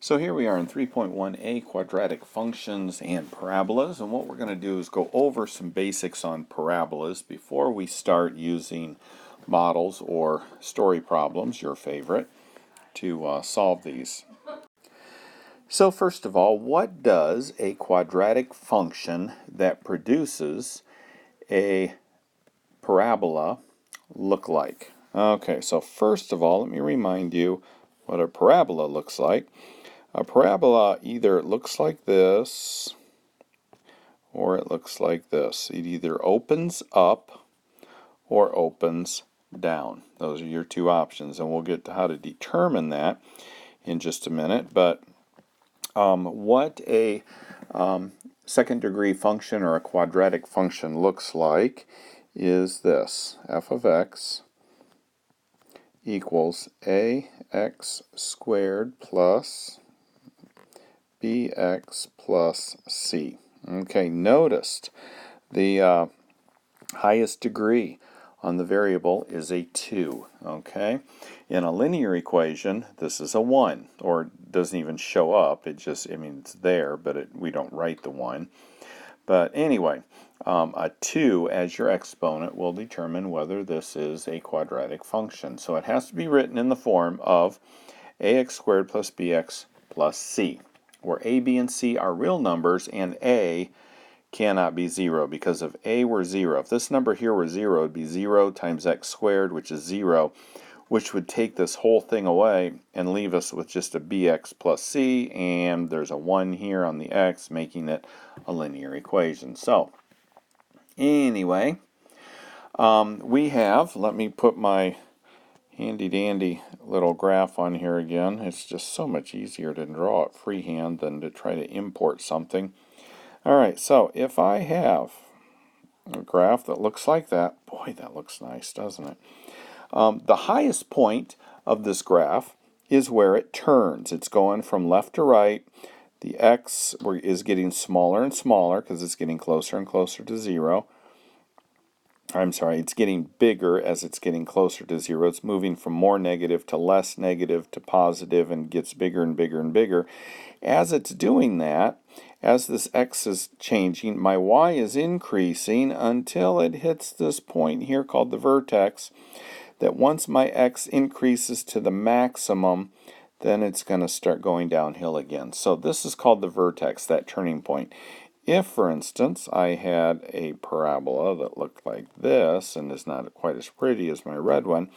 So here we are in 3.1a, quadratic functions and parabolas, and what we're going to do is go over some basics on parabolas before we start using models or story problems, your favorite, to solve these. So first of all, what does a quadratic function that produces a parabola look like? Okay, so first of all, let me remind you what a parabola looks like. A parabola either looks like this or it looks like this. It either opens up or opens down. Those are your two options, and we'll get to how to determine that in just a minute. But what a second degree function or a quadratic function looks like is this: f of x equals ax squared plus bx plus c. Okay, noticed the highest degree on the variable is a 2. Okay, in a linear equation, this is a 1, or it doesn't even show up. It just, it's there, but we don't write the 1. But anyway, a 2 as your exponent will determine whether this is a quadratic function. So it has to be written in the form of ax squared plus bx plus c, where a, b, and c are real numbers, and a cannot be 0, because if a were 0, if this number here were 0, it would be 0 times x squared, which is 0, which would take this whole thing away and leave us with just a bx plus c, and there's a 1 here on the x, making it a linear equation. So, anyway, we have, let me put my handy dandy little graph on here again. It's just so much easier to draw it freehand than to try to import something. Alright, so if I have a graph that looks like that, boy, that looks nice, doesn't it? The highest point of this graph is where it turns. It's going from left to right. The x is getting smaller and smaller because it's getting closer and closer to 0. I'm sorry, it's getting bigger as it's getting closer to 0. It's moving from more negative to less negative to positive and gets bigger and bigger and bigger. As it's doing that, as this x is changing, my y is increasing until it hits this point here called the vertex, that once my x increases to the maximum, then it's going to start going downhill again. So this is called the vertex, that turning point. If, for instance, I had a parabola that looked like this and is not quite as pretty as my red one,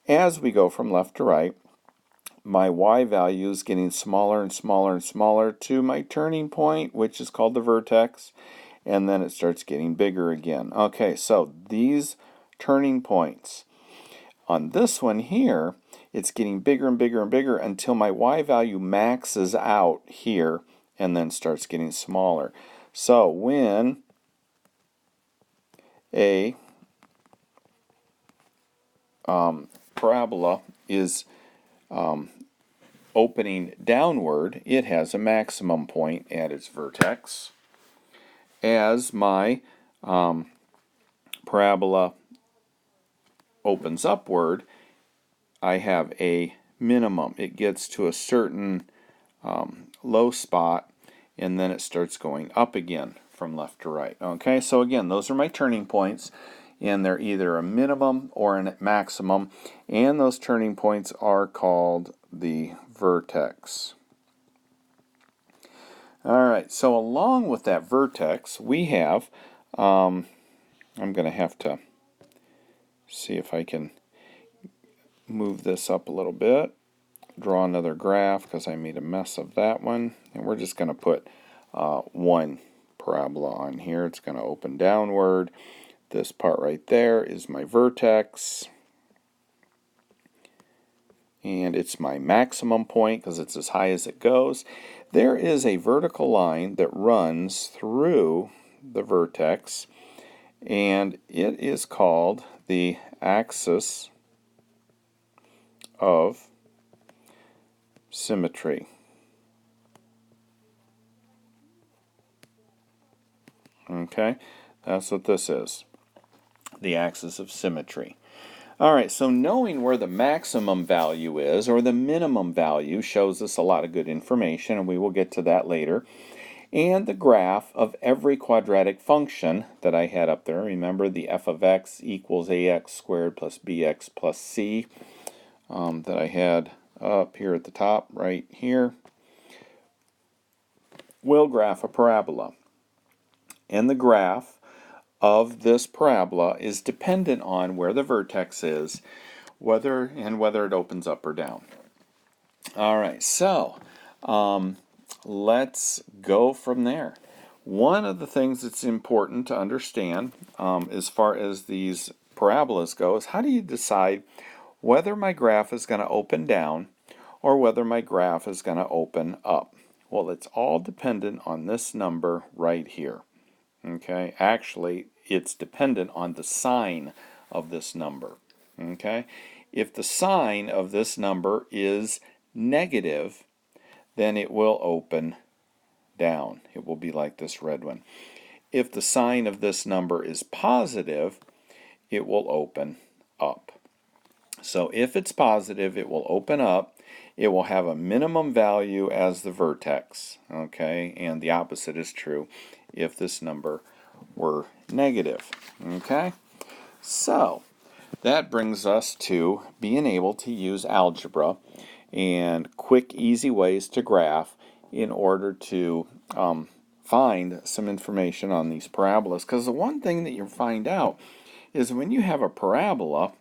as we go from left to right, my y value is getting smaller and smaller and smaller to my turning point, which is called the vertex, and then it starts getting bigger again. Okay, so these turning points. On this one here, it's getting bigger and bigger and bigger until my y value maxes out here and then starts getting smaller. So when a parabola is opening downward, it has a maximum point at its vertex. As my parabola opens upward, I have a minimum. It gets to a certain low spot, and then it starts going up again from left to right. Okay, so again, those are my turning points, and they're either a minimum or a maximum, and those turning points are called the vertex. Alright, so along with that vertex, we have, I'm going to have to see if I can move this up a little bit, draw another graph because I made a mess of that one, and we're just going to put one parabola on here. It's going to open downward. This part right there is my vertex, and it's my maximum point because it's as high as it goes. There is a vertical line that runs through the vertex, and it is called the axis of symmetry. Okay, that's what this is, the axis of symmetry. All right, so knowing where the maximum value is or the minimum value shows us a lot of good information, and we will get to that later. And the graph of every quadratic function that I had up there. Remember the f of x equals ax squared plus bx plus c that I had up here at the top right here will graph a parabola. And the graph of this parabola is dependent on where the vertex is, whether it opens up or down. All right, so let's go from there. One of the things that's important to understand as far as these parabolas go is how do you decide whether my graph is going to open down or whether my graph is going to open up? Well, it's all dependent on this number right here. Okay, actually, it's dependent on the sign of this number. Okay, if the sign of this number is negative, then it will open down. It will be like this red one. If the sign of this number is positive, it will open up. So if it's positive, it will open up. It will have a minimum value as the vertex, okay? And the opposite is true if this number were negative, okay? So that brings us to being able to use algebra and quick, easy ways to graph in order to find some information on these parabolas. Because the one thing that you'll find out is when you have a parabola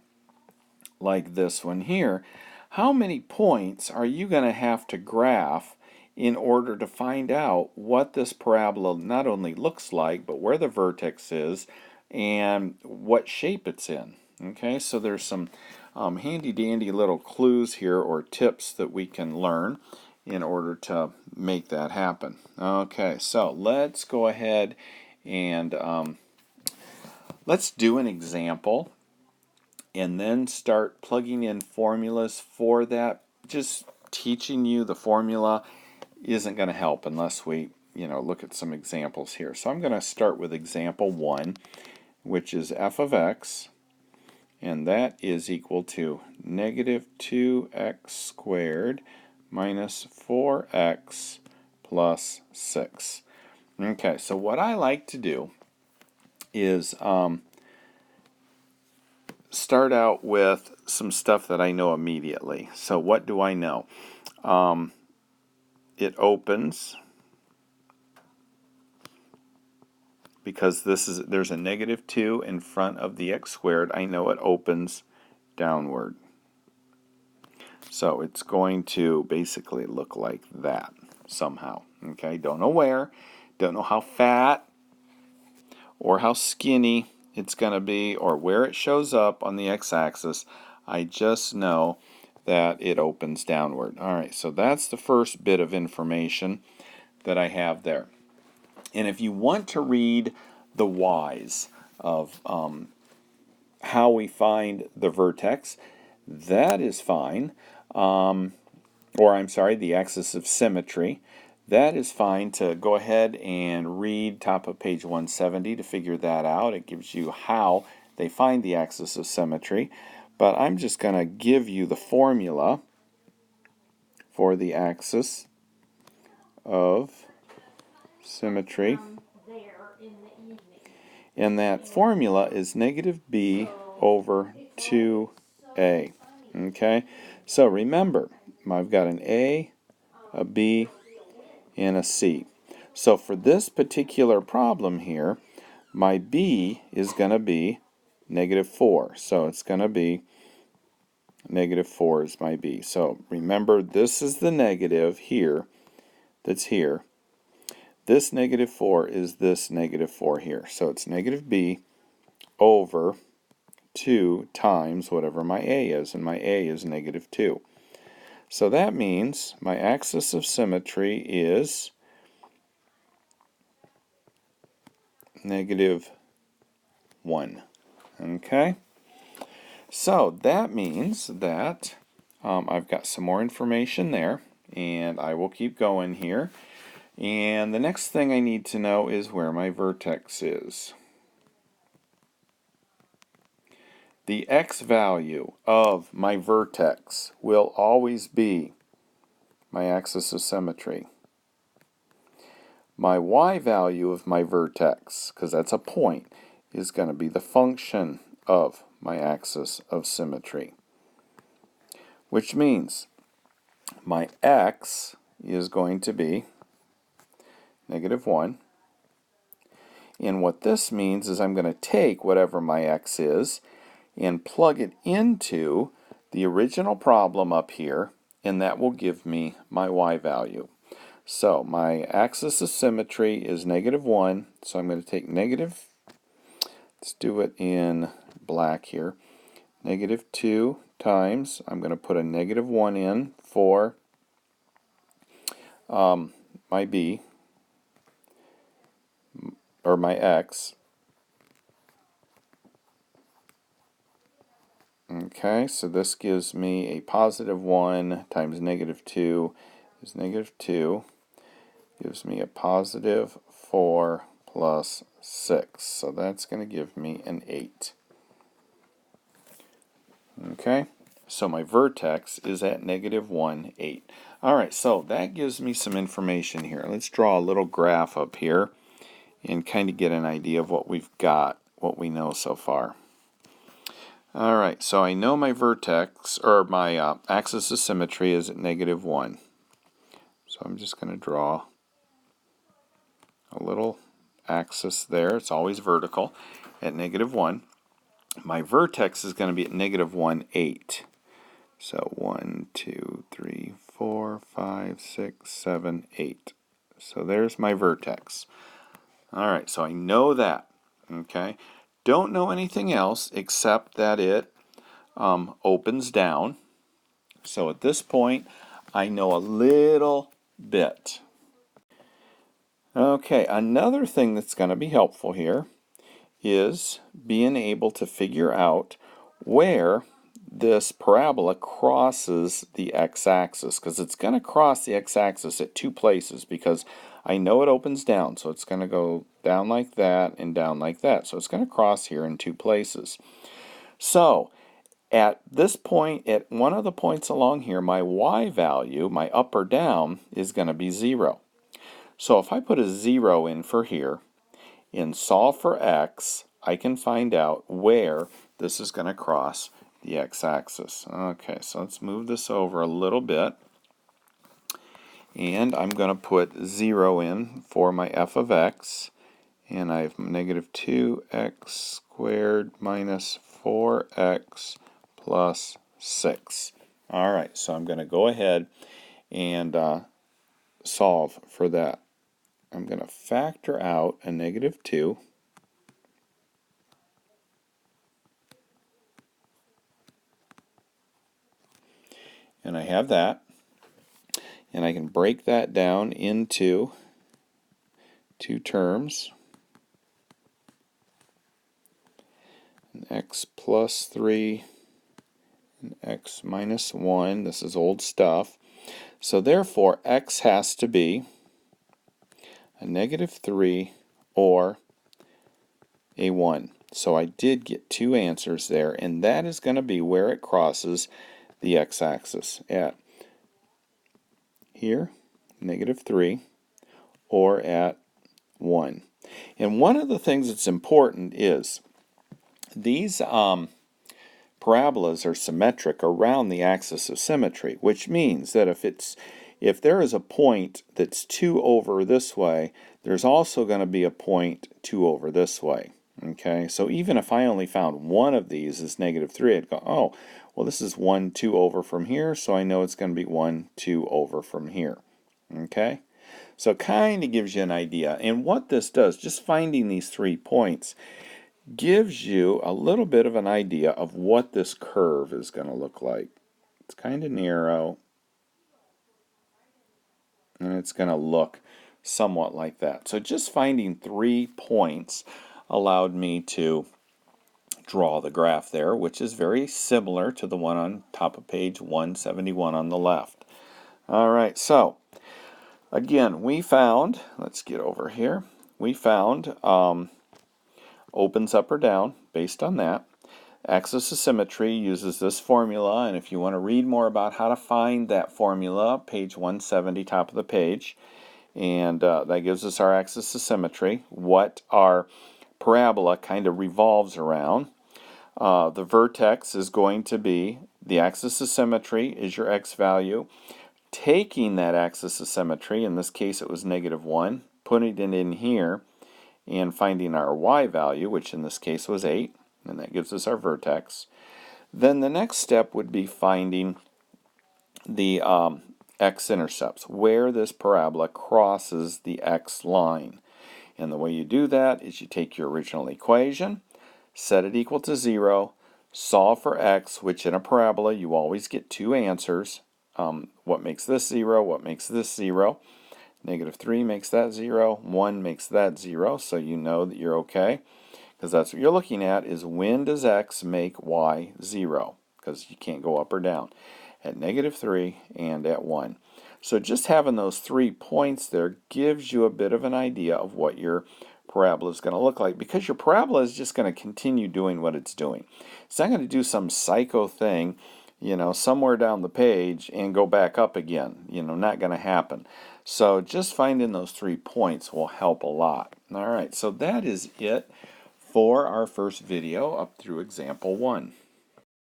like this one here, how many points are you going to have to graph in order to find out what this parabola not only looks like, but where the vertex is and what shape it's in? Okay, so there's some handy-dandy little clues here or tips that we can learn in order to make that happen. Okay, so let's go ahead and let's do an example and then start plugging in formulas for that. Just teaching you the formula isn't going to help unless we, look at some examples here. So I'm going to start with example 1, which is f of x, and that is equal to negative 2x squared minus 4x plus 6. Okay, so what I like to do is start out with some stuff that I know immediately. So what do I know? It opens because there's a negative 2 in front of the x squared. I know it opens downward. So it's going to basically look like that somehow. Okay, don't know where, don't know how fat or how skinny it's going to be or where it shows up on the x-axis. I just know that it opens downward. All right, so that's the first bit of information that I have there. And if you want to read the y's of how we find the vertex, that is fine. The axis of symmetry. That is fine to go ahead and read top of page 170 to figure that out. It gives you how they find the axis of symmetry. But I'm just going to give you the formula for the axis of symmetry. And that formula is negative b over 2a. Okay? So remember, I've got an a, b, and a c. So for this particular problem here, my b is going to be negative 4. So it's going to be negative 4 is my b. So remember, this is the negative here that's here. This negative 4 is this negative 4 here. So it's negative b over 2 times whatever my a is, and my a is negative 2. So that means my axis of symmetry is negative 1. Okay? So that means that I've got some more information there, and I will keep going here. And the next thing I need to know is where my vertex is. the x value of my vertex will always be my axis of symmetry. My y value of my vertex, because that's a point, is going to be the function of my axis of symmetry. Which means my x is going to be -1. And what this means is I'm going to take whatever my x is and plug it into the original problem up here, and that will give me my y value. So my axis of symmetry is -1, so I'm going to take let's do it in black here, -2 times, I'm going to put a -1 in for my b, or my x. Okay, so this gives me a +1 times -2 is -2. Gives me a +4 plus 6. So that's going to give me an 8. Okay, so my vertex is at -1, 8. Alright, so that gives me some information here. Let's draw a little graph up here and kind of get an idea of what we've got, what we know so far. Alright, so I know my vertex, or my axis of symmetry is at -1. So I'm just going to draw a little axis there. It's always vertical at -1. My vertex is going to be at -1, 8. So 1, 2, 3, 4, 5, 6, 7, 8. So there's my vertex. Alright, so I know that. Okay, don't know anything else except that it opens down. So at this point, I know a little bit. Okay, another thing that's going to be helpful here is being able to figure out where this parabola crosses the x-axis, because it's going to cross the x-axis at 2 places, because I know it opens down, so it's going to go down like that and down like that. So it's going to cross here in 2 places. So at this point, at one of the points along here, my y value, my up or down, is going to be 0. So if I put a 0 in for here and solve for x, I can find out where this is going to cross the x-axis. Okay, so let's move this over a little bit. And I'm going to put 0 in for my f of x. And I have -2x squared minus 4x plus 6. Alright, so I'm going to go ahead and solve for that. I'm going to factor out a -2. And I have that. And I can break that down into 2 terms. An x plus 3 and x minus 1. This is old stuff. So therefore, x has to be a -3 or a 1. So I did get 2 answers there, and that is going to be where it crosses the x-axis, at here, -3, or at 1. And one of the things that's important is these parabolas are symmetric around the axis of symmetry, which means that if there is a point that's 2 over this way, there's also going to be a point 2 over this way. Okay, so even if I only found one of these as -3, I'd go, oh, well, this is 1, 2 over from here, so I know it's going to be 1, 2 over from here. Okay, so it kind of gives you an idea. And what this does, just finding these 3 points, gives you a little bit of an idea of what this curve is going to look like. It's kind of narrow, and it's going to look somewhat like that. So just finding 3 points allowed me to draw the graph there, which is very similar to the one on top of page 171 on the left. Alright, so again, we found, let's get over here, we found opens up or down based on that. Axis of symmetry uses this formula, and if you want to read more about how to find that formula, page 170, top of the page, and that gives us our axis of symmetry, what our parabola kind of revolves around. The vertex is going to be, the axis of symmetry is your x value. Taking that axis of symmetry, in this case it was -1, putting it in here, and finding our y value, which in this case was 8, and that gives us our vertex. Then the next step would be finding the x-intercepts, where this parabola crosses the x line. And the way you do that is you take your original equation, set it equal to 0, solve for x, which in a parabola you always get two answers. What makes this 0? What makes this 0? -3 makes that 0, 1 makes that 0, so you know that you're okay. Because that's what you're looking at, is when does x make y 0? Because you can't go up or down. At -3 and at 1. So just having those 3 points there gives you a bit of an idea of what your parabola is going to look like, because your parabola is just going to continue doing what it's doing. It's not going to do some psycho thing, somewhere down the page and go back up again. Not going to happen. So just finding those 3 points will help a lot. All right, so that is it for our first video up through example 1.